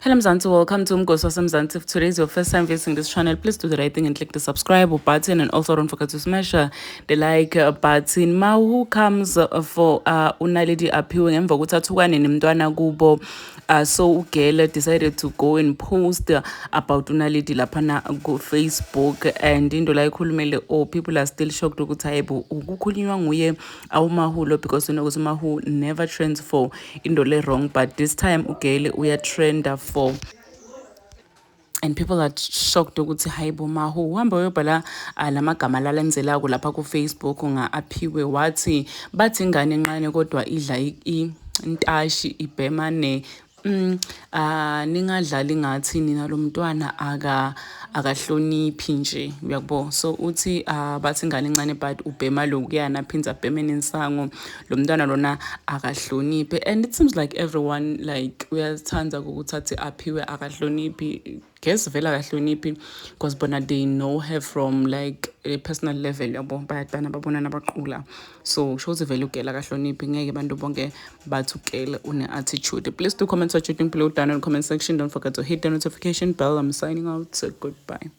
Hello Mzansi, welcome to Umgosi Mzansi. If today is your first time visiting this channel, please do the right thing and click the subscribe button, and also don't forget to smash the like button. Ma who comes for Unaledi appealing and Vogutatukane Nimdwana Gubo. So Ugele decided to go and post about Unaledi lapana go Facebook, and into like people are still shocked ukuthi ukukhulunywa nguye awumahulo, because Mahu never trends for indole wrong, but this time Ugele we are trend for, and people are shocked ukuthi hayibo Mahu uhamba uyobhala lamagama lalenzelako lapha ku Facebook aphiwe wathi bathi ingane encane kodwa idla intashi ibhema ningadlali ngathi nina lo mntwana akahloniphi nje, uyabo. So uthi bathi ingane encane but ubhema lokuyana aphinza abheme nensango, lo mntwana lona akahloniphi. And it seems like everyone like uyathanda ukuthi athi aphiwe akahloniphi. Guess vele akahloniphi because bona they know her from like a personal level, yabo, bayadana babona nabaqula. So shows vele ugela akahloniphi, ngeke bantu bonke bathi ugela une attitude. Please do comment what you think below down in the comment section. Don't forget to hit the notification bell. I'm signing out. So goodbye.